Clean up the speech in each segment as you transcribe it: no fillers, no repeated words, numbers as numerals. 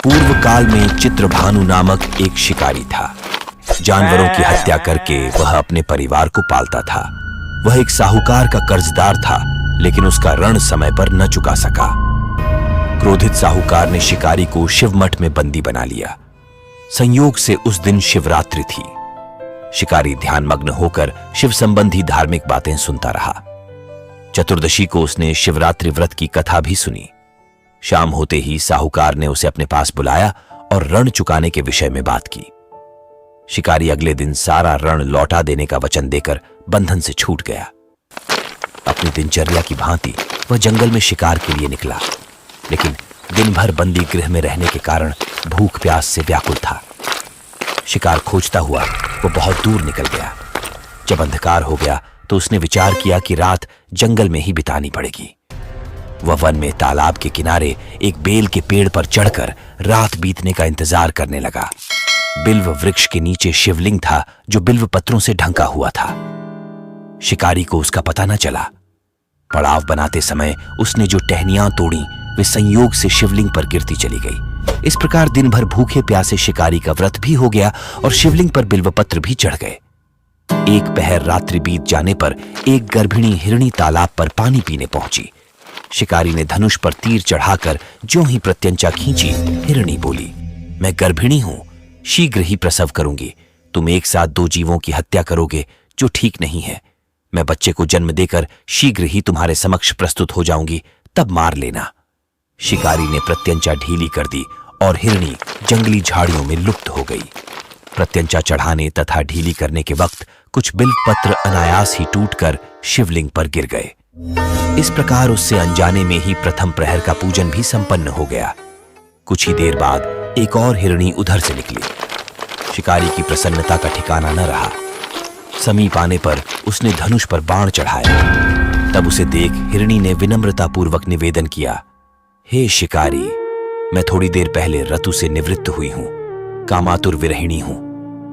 पूर्व काल में चित्रभानु नामक एक शिकारी था। जानवरों की हत्या करके वह अपने परिवार को पालता था। वह एक साहूकार का कर्जदार था, लेकिन उसका ऋण समय पर न चुका सका। क्रोधित साहूकार ने शिकारी को शिवमठ में बंदी बना लिया। संयोग से उस दिन शिवरात्रि थी। शिकारी ध्यानमग्न होकर शिव संबंधी धार्मिक बातें सुनता रहा। चतुर्दशी को उसने शिवरात्रि व्रत की कथा भी सुनी। शाम होते ही साहूकार ने उसे अपने पास बुलाया और ऋण चुकाने के विषय में बात की। शिकारी अगले दिन सारा ऋण लौटा देने का वचन देकर बंधन से छूट गया। अपनी दिनचर्या की भांति वह जंगल में शिकार के लिए निकला, लेकिन दिन भर बंदी गृह में रहने के कारण भूख प्यास से व्याकुल था। शिकार खोजता हुआ वो बहुत दूर निकल गया। जब अंधकार हो गया तो उसने विचार किया कि रात जंगल में ही बितानी पड़ेगी। वह वन में तालाब के किनारे एक बेल के पेड़ पर चढ़कर रात बीतने का इंतजार करने लगा। बिल्व वृक्ष के नीचे शिवलिंग था जो बिल्व पत्रों से ढंका हुआ था। शिकारी को उसका पता न चला। पड़ाव बनाते समय उसने जो टहनियां तोड़ी वे संयोग से शिवलिंग पर गिरती चली गई। इस प्रकार दिन भर भूखे प्यासे शिकारी का व्रत भी हो गया और शिवलिंग पर बिल्वपत्र भी चढ़ गए। एक पहर रात्रि बीत जाने पर एक गर्भिणी हिरणी तालाब पर पानी पीने पहुंची। शिकारी ने धनुष पर तीर चढ़ाकर ज्यों ही प्रत्यंचा खींची, हिरणी बोली, मैं गर्भिणी हूं, शीघ्र ही प्रसव करूंगी। तुम एक साथ दो जीवों की हत्या करोगे, जो ठीक नहीं है। मैं बच्चे को जन्म देकर शीघ्र ही तुम्हारे समक्ष प्रस्तुत हो जाऊंगी, तब मार लेना। शिकारी ने प्रत्यंचा ढीली कर दी और हिरणी जंगली झाड़ियों में लुप्त हो गई। प्रत्यंचा चढ़ाने तथा ढीली करने के वक्त कुछ बिल्वपत्र अनायास ही टूटकर शिवलिंग पर गिर गए। इस प्रकार उससे अनजाने में ही प्रथम प्रहर का पूजन भी संपन्न हो गया। कुछ ही देर बाद एक और हिरणी उधर से निकली। शिकारी की प्रसन्नता का ठिकाना न रहा। समीप आने पर उसने धनुष पर बाण चढ़ाया। तब उसे देख हिरणी ने विनम्रतापूर्वक निवेदन किया, हे शिकारी, मैं थोड़ी देर पहले ऋतु से निवृत्त हुई हूं, कामातुर विरहिणी हूं,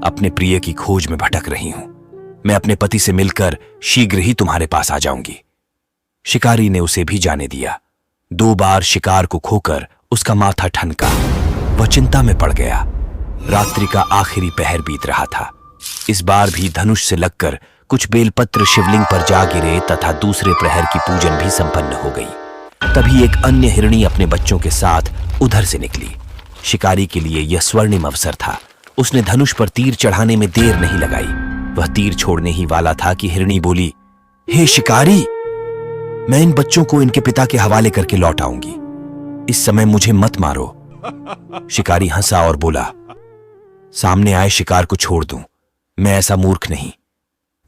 अपने प्रिय की खोज में भटक रही हूं। मैं अपने पति से मिलकर शीघ्र ही तुम्हारे पास आ जाऊंगी। शिकारी ने उसे भी जाने दिया। 2 बार शिकार को खोकर उसका माथा ठनका। वह चिंता में पड़ गया। रात्रि का आखिरी पहर बीत रहा था। इस बार भी धनुष से लगकर कुछ बेलपत्र शिवलिंग पर जा गिरे तथा दूसरे प्रहर की पूजन भी संपन्न हो गई। तभी एक अन्य हिरणी अपने बच्चों के साथ उधर से निकली। शिकारी के लिए यह स्वर्णिम अवसर था। उसने धनुष पर तीर चढ़ाने में देर नहीं लगाई। वह तीर छोड़ने ही वाला था कि हिरणी बोली, हे शिकारी, मैं इन बच्चों को इनके पिता के हवाले करके लौट आऊंगी। इस समय मुझे मत मारो। शिकारी हंसा और बोला, सामने आए शिकार को छोड़ दूं, मैं ऐसा मूर्ख नहीं।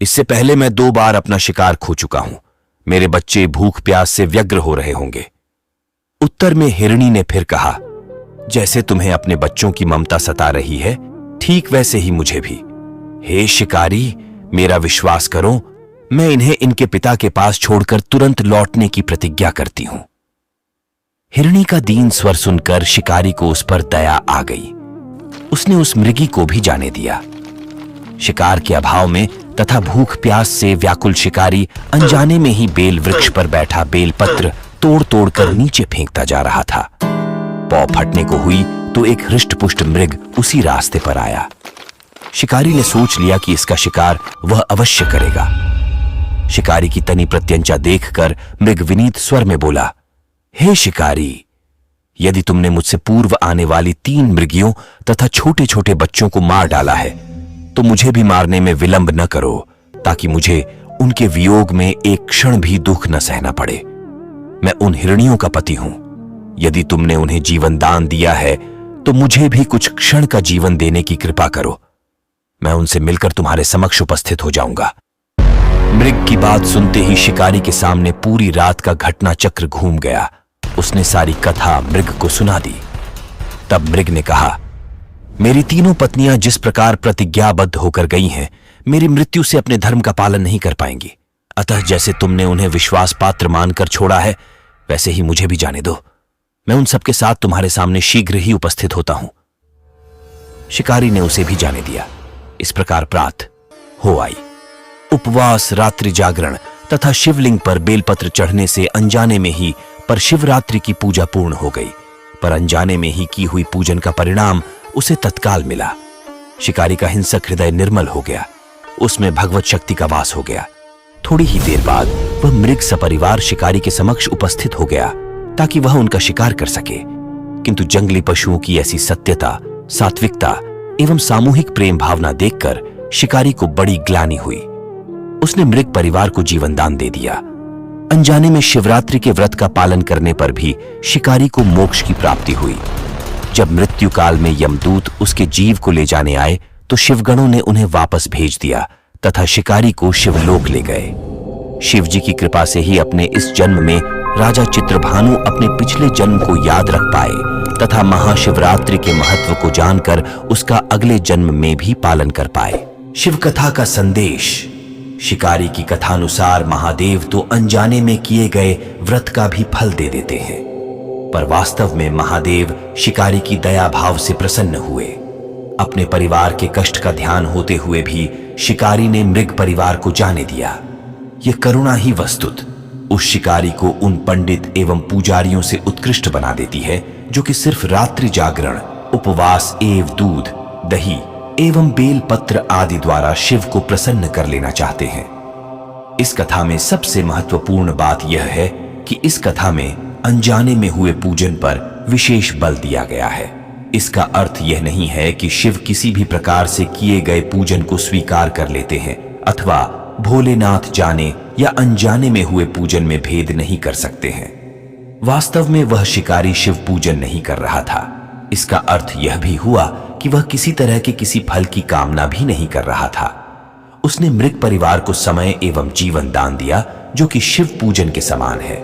इससे पहले मैं 2 बार अपना शिकार खो चुका हूं। मेरे बच्चे भूख प्यास से व्यग्र हो रहे होंगे। उत्तर में हिरणी ने फिर कहा, जैसे तुम्हें अपने बच्चों की ममता सता रही है, ठीक वैसे ही मुझे भी। हे शिकारी, मेरा विश्वास करो, मैं इन्हें इनके पिता के पास छोड़कर तुरंत लौटने की प्रतिज्ञा करती हूं। हिरणी का दीन स्वर सुनकर शिकारी को उस पर दया आ गई। उसने उस मृगी को भी जाने दिया। शिकार के अभाव में तथा भूख प्यास से व्याकुल शिकारी अनजाने में ही बेल वृक्ष पर बैठा बेलपत्र तोड़ तोड़ कर नीचे फेंकता जा रहा था। पौ फटने को हुई तो एक हृष्टपुष्ट मृग उसी रास्ते पर आया। शिकारी ने सोच लिया कि इसका शिकार वह अवश्य करेगा। शिकारी की तनी प्रत्यंचा देखकर मृग विनीत स्वर में बोला, हे शिकारी, यदि तुमने मुझसे पूर्व आने वाली 3 मृगियों तथा छोटे छोटे बच्चों को मार डाला है, तो मुझे भी मारने में विलंब न करो, ताकि मुझे उनके वियोग में एक क्षण भी दुख न सहना पड़े। मैं उन हिरणियों का पति हूं। यदि तुमने उन्हें जीवन दान दिया है, तो मुझे भी कुछ क्षण का जीवन देने की कृपा करो। मैं उनसे मिलकर तुम्हारे समक्ष उपस्थित हो जाऊंगा। मृग की बात सुनते ही शिकारी के सामने पूरी रात का घटना चक्र घूम गया। उसने सारी कथा मृग को सुना दी। तब मृग ने कहा, मेरी 3 पत्नियां जिस प्रकार प्रतिज्ञाबद्ध होकर गई हैं, मेरी मृत्यु से अपने धर्म का पालन नहीं कर पाएंगी। अतः जैसे तुमने उन्हें विश्वास पात्र मानकर छोड़ा है, वैसे ही मुझे भी जाने दो। मैं उन सबके साथ तुम्हारे सामने शीघ्र ही उपस्थित होता हूं। शिकारी ने उसे भी जाने दिया। इस प्रकार प्रातः हो आई। उपवास, रात्रि जागरण तथा शिवलिंग पर बेलपत्र चढ़ने से अनजाने में ही पर शिवरात्रि की पूजा पूर्ण हो गई। पर अनजाने में ही की हुई पूजन का परिणाम उसे तत्काल मिला। शिकारी का हिंसक हृदय निर्मल हो गया, उसमें भगवत शक्ति का वास हो गया। थोड़ी ही देर बाद वह मृग सपरिवार शिकारी के समक्ष उपस्थित हो गया ताकि वह उनका शिकार कर सके। किंतु जंगली पशुओं की ऐसी सत्यता, सात्विकता एवं सामूहिक प्रेम भावना देखकर शिकारी को बड़ी ग्लानि हुई। उसने मृग परिवार को जीवन दान दे दिया। अनजाने में शिवरात्रि के व्रत का पालन करने पर भी शिकारी को मोक्ष की प्राप्ति हुई। जब मृत्यु काल में यमदूत उसके जीव को ले जाने आए तो शिवगणों ने उन्हें वापस भेज दिया तथा शिकारी को शिवलोक ले गए। शिव जी की कृपा से ही अपने इस जन्म में राजा चित्रभानु अपने पिछले जन्म को याद रख पाए तथा महाशिवरात्रि के महत्व को जानकर उसका अगले जन्म में भी पालन कर पाए। शिव कथा का संदेश। शिकारी की कथानुसार महादेव तो अनजाने में किए गए व्रत का भी फल दे देते हैं, पर वास्तव में महादेव शिकारी की दया भाव से प्रसन्न हुए। अपने परिवार के कष्ट का ध्यान होते हुए भी शिकारी ने मृग परिवार को जाने दिया। यह करुणा ही वस्तुत उस शिकारी को उन पंडित एवं पुजारियों से उत्कृष्ट बना देती है जो कि सिर्फ रात्रि जागरण, उपवास एवं दूध, दही एवं बेल पत्र आदि द्वारा शिव को प्रसन्न कर लेना चाहते हैं। इस कथा में सबसे महत्वपूर्ण बात यह है कि इस कथा में अनजाने में हुए पूजन पर विशेष बल दिया गया है। इसका अर्थ यह नहीं है कि शिव किसी भी प्रकार से किए गए पूजन को स्वीकार कर लेते हैं अथवा भोलेनाथ जाने या अनजाने में हुए पूजन में भेद नहीं कर सकते हैं। वास्तव में वह शिकारी शिव पूजन नहीं कर रहा था। इसका अर्थ यह भी हुआ कि वह किसी तरह के किसी फल की कामना भी नहीं कर रहा था। उसने मृग परिवार को समय एवं जीवन दान दिया जो कि शिव पूजन के समान है।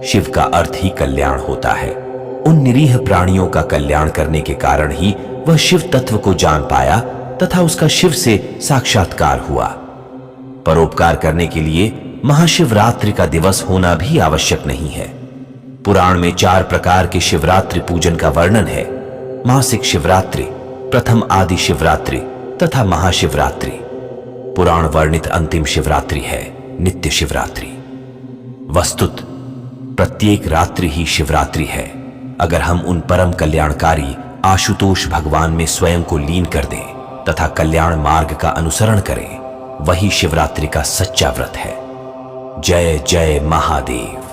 शिव का अर्थ ही कल्याण होता है। उन निरीह प्राणियों का कल्याण करने के कारण ही वह शिव तत्व को जान पाया तथा उसका शिव से साक्षात्कार हुआ। परोपकार करने के लिए महाशिवरात्रि का दिवस होना भी आवश्यक नहीं है। पुराण में 4 प्रकार के शिवरात्रि पूजन का वर्णन है। मासिक शिवरात्रि, प्रथम आदि शिवरात्रि तथा महाशिवरात्रि। पुराण वर्णित अंतिम शिवरात्रि है नित्य शिवरात्रि। वस्तुत प्रत्येक रात्रि ही शिवरात्रि है अगर हम उन परम कल्याणकारी आशुतोष भगवान में स्वयं को लीन कर दें तथा कल्याण मार्ग का अनुसरण करें। वही शिवरात्रि का सच्चा व्रत है। जय जय महादेव।